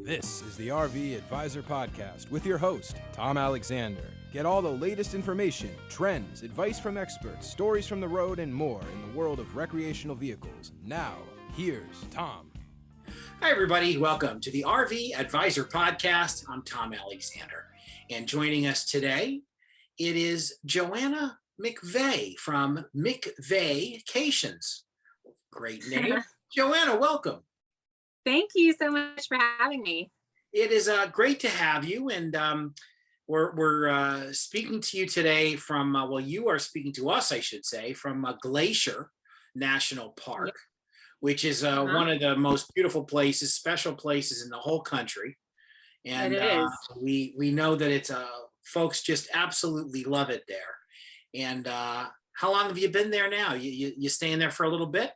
This is the RV Advisor Podcast with your host, Tom Alexander. Get all the latest information, trends, advice from experts, stories from the road, and more in the world of recreational vehicles. Now, here's Tom. Hi, everybody. Welcome to the RV Advisor Podcast. I'm Tom Alexander. And joining us today, it is Joanna McVey from McVeycations. Great name. Joanna, welcome. Thank you so much for having me. It is great to have you. And we're speaking to you today from, you are speaking to us, I should say, from Glacier National Park, yep. Which is one of the most beautiful places, special places in the whole country. And it is. We know that it's folks just absolutely love it there. And how long have you been there now? You staying there for a little bit?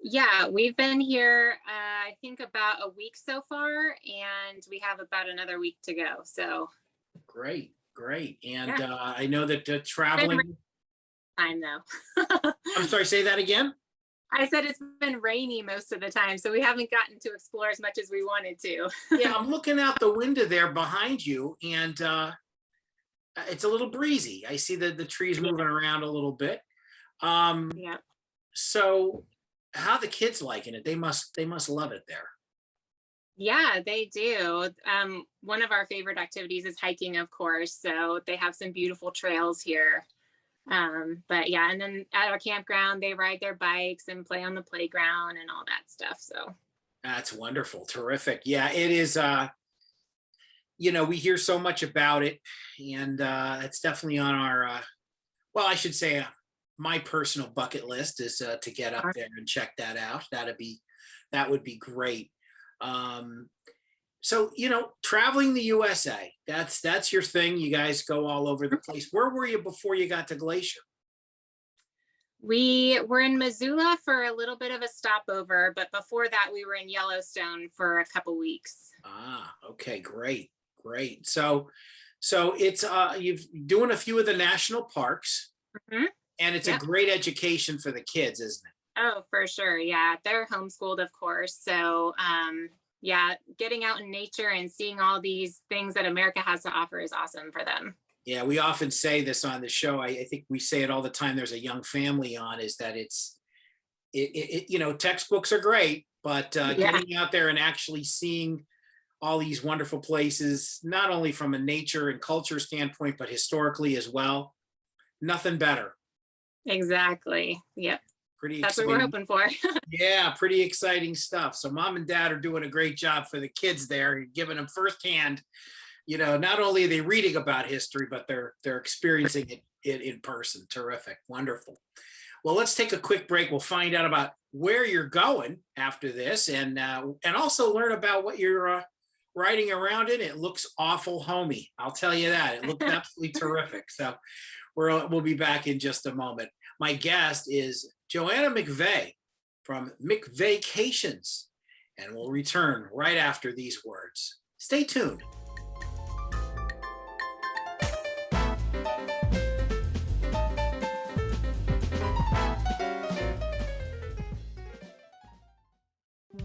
Yeah, we've been here, I think about a week so far, and we have about another week to go. So great. And yeah. I know that traveling time though. I'm sorry, say that again. I said it's been rainy most of the time, so we haven't gotten to explore as much as we wanted to. Yeah, I'm looking out the window there behind you, and it's a little breezy. I see the trees moving around a little bit. Yeah. So how the kids liking it? They must love it there. Yeah, they do. One of our favorite activities is hiking, of course. So they have some beautiful trails here. But yeah, and then at our campground, they ride their bikes and play on the playground and all that stuff. So that's wonderful. Terrific. Yeah, it is. We hear so much about it, and it's definitely on our, I should say, my personal bucket list is to get up there and check that out. That would be great. So, traveling the USA, that's your thing. You guys go all over the place. Where were you before you got to Glacier? We were in Missoula for a little bit of a stopover, but before that we were in Yellowstone for a couple weeks. Okay, great. So it's you've doing a few of the national parks. Mm-hmm. And it's a great education for the kids, isn't it? Oh, for sure. Yeah. They're homeschooled, of course. So, getting out in nature and seeing all these things that America has to offer is awesome for them. Yeah. We often say this on the show. I think we say it all the time. There's a young family on, is that textbooks are great, but getting out there and actually seeing all these wonderful places, not only from a nature and culture standpoint, but historically as well, nothing better. Exactly. Yep. That's what we're hoping for. Yeah, pretty exciting stuff. So mom and dad are doing a great job for the kids there, giving them firsthand. Not only are they reading about history, but they're experiencing it in person. Terrific, wonderful. Well, let's take a quick break. We'll find out about where you're going after this, and also learn about what you're riding around in. It looks awful homey. I'll tell you that. It looks absolutely terrific. So we'll be back in just a moment. My guest is Joanna McVey from McVeycations, and we'll return right after these words. Stay tuned.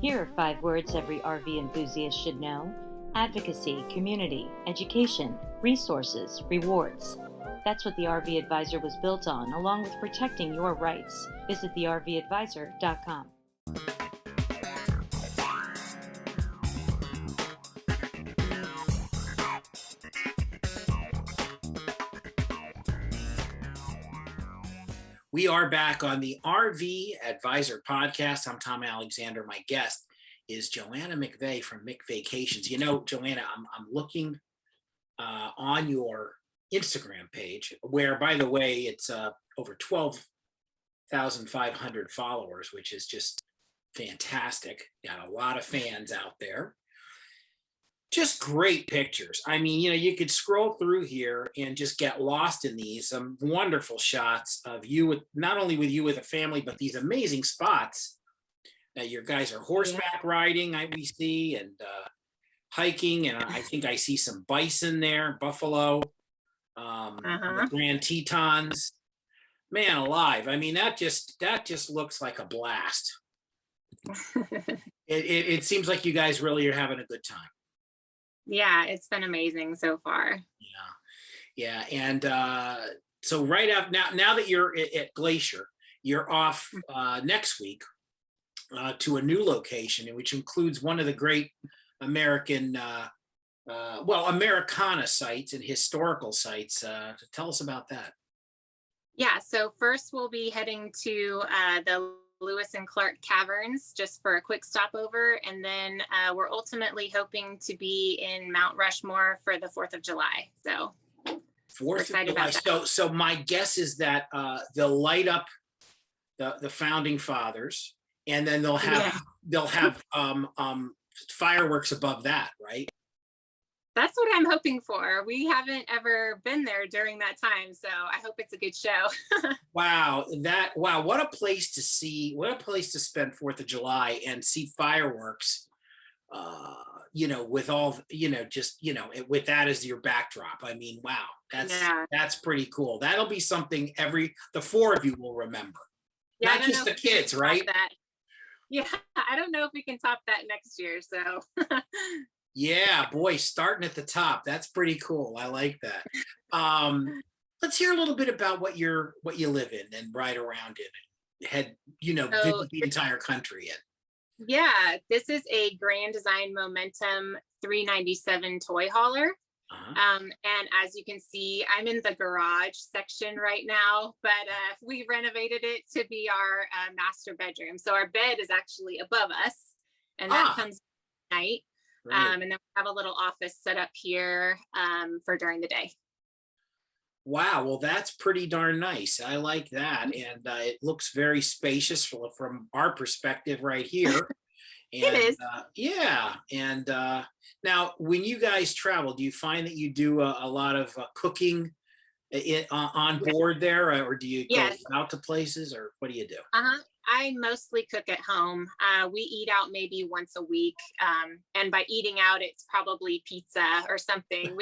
Here are 5 words every RV enthusiast should know: advocacy, community, education, resources, rewards. That's what the RV Advisor was built on, along with protecting your rights. Visit thervadvisor.com. We are back on the RV Advisor Podcast. I'm Tom Alexander. My guest is Joanna McVey from McVeycations. Joanna, I'm looking on your Instagram page, where, by the way, it's over 12,500 followers, which is just fantastic. Got a lot of fans out there. Just great pictures. I mean, you could scroll through here and just get lost in these some wonderful shots of you, not only with you with a family, but these amazing spots that your guys are horseback riding, we see, and hiking, and I think I see some bison there, buffalo. The Grand Tetons, man alive. I mean, that just looks like a blast. It seems like you guys really are having a good time. Yeah, it's been amazing so far. Yeah. And so right after now that you're at Glacier, you're off next week to a new location, which includes one of the great American, Americana sites and historical sites. Tell us about that. Yeah, so first we'll be heading to the Lewis and Clark Caverns just for a quick stopover. And then we're ultimately hoping to be in Mount Rushmore for the 4th of July. So 4th of July. So my guess is that they'll light up the founding fathers, and then they'll have fireworks above that, right? That's what I'm hoping for. We haven't ever been there during that time, so I hope it's a good show. Wow, what a place to see, what a place to spend 4th of July and see fireworks, with all, with that as your backdrop. I mean, wow, that's pretty cool. That'll be something the 4 of you will remember. Yeah, not just the kids, right? Yeah, I don't know if we can top that next year, so. Yeah, boy, starting at the top. That's pretty cool. I like that. Let's hear a little bit about what you live in and ride around in and visit the entire country in. Yeah, this is a Grand Design Momentum 397 toy hauler. And as you can see, I'm in the garage section right now, but we renovated it to be our master bedroom. So our bed is actually above us, and that comes at night. Right. And then we have a little office set up here for during the day. Wow, well, that's pretty darn nice. I like that. And it looks very spacious from our perspective right here. And, it is. Yeah. And now, when you guys travel, do you find that you do a lot of cooking on board there, or do you go out to places, or what do you do? I mostly cook at home. We eat out maybe once a week. And by eating out, it's probably pizza or something.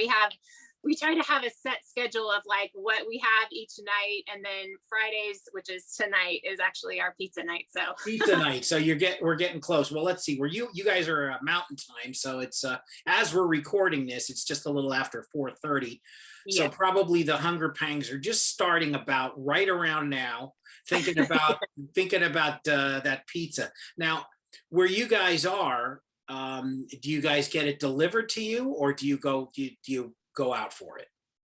We try to have a set schedule of like what we have each night. And then Fridays, which is tonight, is actually our pizza night. So pizza night. So we're getting close. Well, let's see, where you guys are mountain time. So it's as we're recording this, it's just a little after 4:30. So probably the hunger pangs are just starting about right around now, thinking about that pizza. Now, where you guys are, do you guys get it delivered to you, or do you go out for it?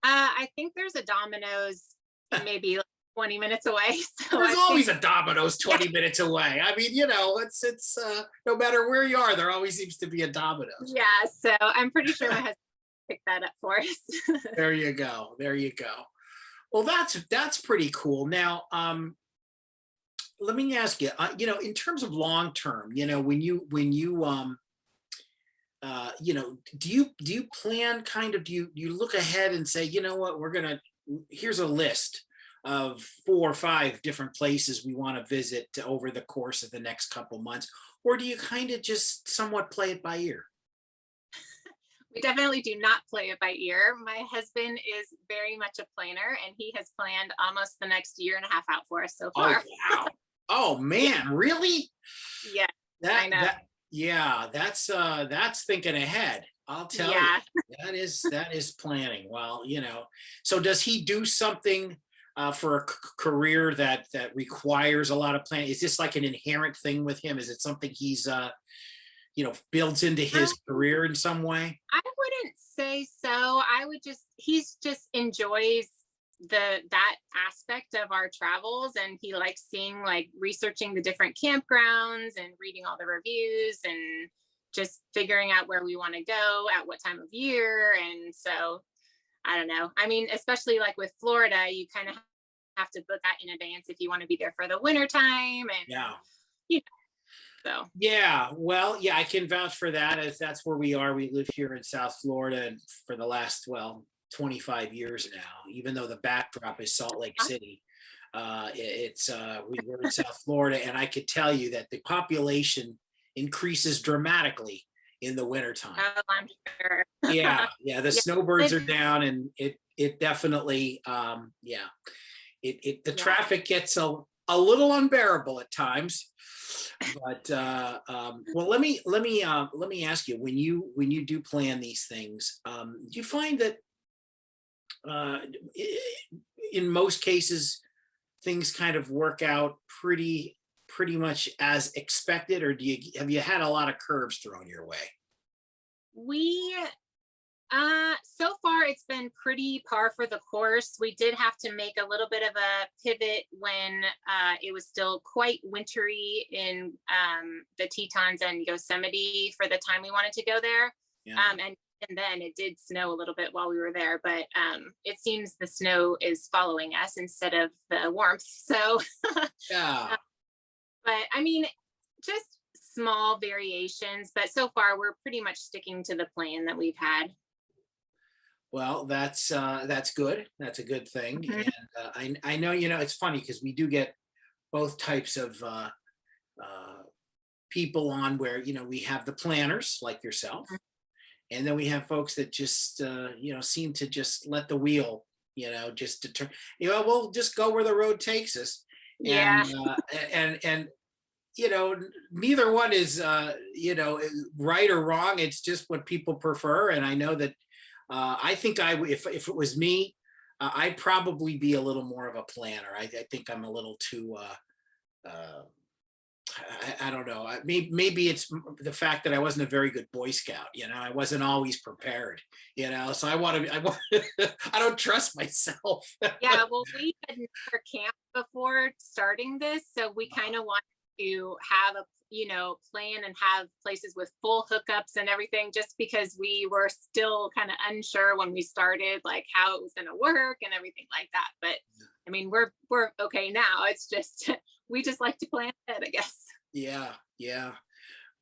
I think there's a Domino's maybe like 20 minutes away. So there's always a Domino's 20 minutes away. I mean, it's no matter where you are, there always seems to be a Domino's. Yeah, so I'm pretty sure my husband picked that up for us. There you go. Well, that's pretty cool. Now, let me ask you, in terms of long term, when you do you plan do you look ahead and say, you know what, here's a list of 4 or 5 different places we want to visit over the course of the next couple months, or do you kind of just somewhat play it by ear? We definitely do not play it by ear. My husband is very much a planner, and he has planned almost the next year and a half out for us so far. Oh, wow. Oh man, really? Yeah. I know. That's thinking ahead. I'll tell you. That is planning. Well, so does he do something for a career that requires a lot of planning? Is this like an inherent thing with him? Is it something he's builds into his career in some way? I wouldn't say so. He's just enjoys that aspect of our travels, and he likes researching the different campgrounds and reading all the reviews and just figuring out where we want to go at what time of year. And so I don't know. I mean, especially like with Florida, you kind of have to book that in advance if you want to be there for the winter time. And so well, I can vouch for that, as that's where we are. We live here in South Florida, and for the last 25 years now, even though the backdrop is Salt Lake City, we're in South Florida, and I could tell you that the population increases dramatically in the wintertime. Oh, I'm sure. The snowbirds are down, and it definitely the traffic gets a little unbearable at times. But well, let me ask you, when you do plan these things, do you find that in most cases things kind of work out pretty much as expected, or have you had a lot of curves thrown your way? We so far it's been pretty par for the course. We did have to make a little bit of a pivot when it was still quite wintry in the Tetons and Yosemite for the time we wanted to go there. Yeah. And then it did snow a little bit while we were there, but it seems the snow is following us instead of the warmth. So Yeah. but I mean, just small variations, but so far we're pretty much sticking to the plan that we've had. Well, that's good. That's a good thing. Mhm. And I know, it's funny because we do get both types of people on, where, we have the planners like yourself, and then we have folks that just, seem to just let the wheel, just deter, we'll just go where the road takes us. Yeah. And neither one is, right or wrong. It's just what people prefer. And I know that I think if it was me, I'd probably be a little more of a planner. I think I'm a little too, I don't know. Maybe it's the fact that I wasn't a very good Boy Scout. I wasn't always prepared. So I don't trust myself. Yeah, well, we had never camped before starting this, so we kind of wanted to have a plan and have places with full hookups and everything, just because we were still kind of unsure when we started, like how it was going to work and everything like that. But I mean, we're okay now. It's just we just like to plan ahead, I guess. Yeah.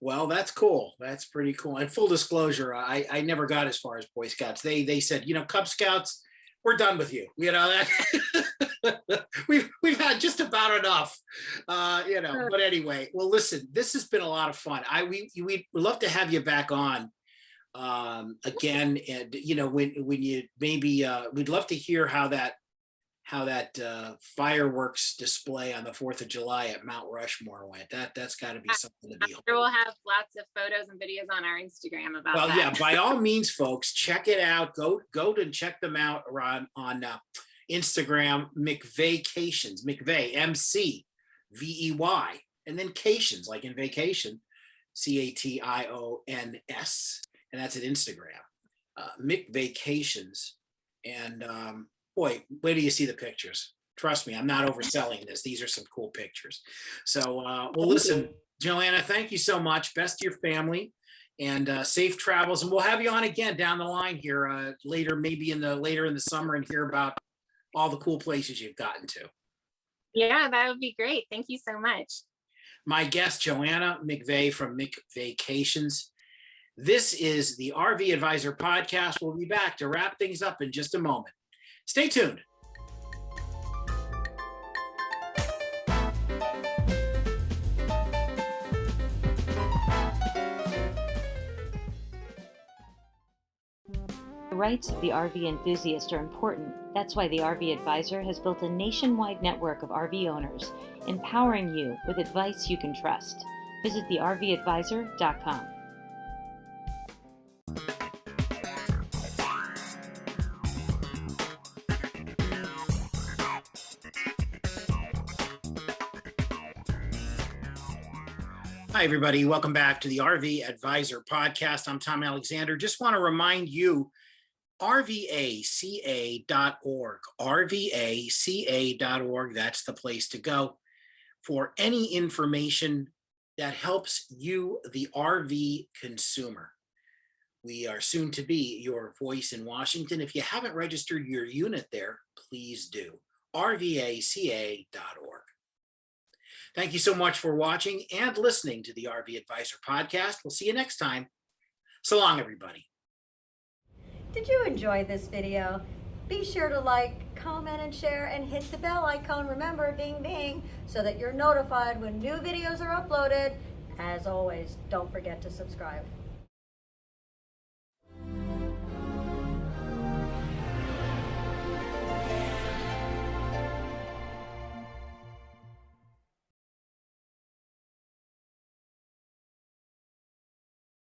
Well, that's cool. That's pretty cool. And full disclosure, I never got as far as Boy Scouts. They said, Cub Scouts, we're done with you. That we've had just about enough. But anyway, well, listen, this has been a lot of fun. We'd love to have you back on again. And when you maybe we'd love to hear how that fireworks display on the 4th of July at Mount Rushmore went. That's got to be something to I'm behold. sure we'll have lots of photos and videos on our Instagram about that. Well, yeah, by all means, folks, check it out. Go and check them out on Instagram, McVeycations, McVey, McVey, and then Cations, like in vacation, Cations, and that's at Instagram, McVeycations. And boy, wait till you see the pictures. Trust me, I'm not overselling this. These are some cool pictures. So, well, listen, Joanna, thank you so much. Best to your family, and safe travels. And we'll have you on again down the line here later, maybe later in the summer, and hear about all the cool places you've gotten to. Yeah, that would be great. Thank you so much. My guest, Joanna McVey from McVeycations. This is the RV Advisor Podcast. We'll be back to wrap things up in just a moment. Stay tuned. The rights of the RV enthusiast are important. That's why the RV Advisor has built a nationwide network of RV owners, empowering you with advice you can trust. Visit thervadvisor.com. Hi, everybody. Welcome back to the RV Advisor Podcast. I'm Tom Alexander. Just want to remind you, RVACA.org, RVACA.org. That's the place to go for any information that helps you, the RV consumer. We are soon to be your voice in Washington. If you haven't registered your unit there, please do. RVACA.org. Thank you so much for watching and listening to the RV Advisor Podcast. We'll see you next time. So long, everybody. Did you enjoy this video? Be sure to like, comment, and share, and hit the bell icon. Remember, ding, ding, so that you're notified when new videos are uploaded. As always, don't forget to subscribe.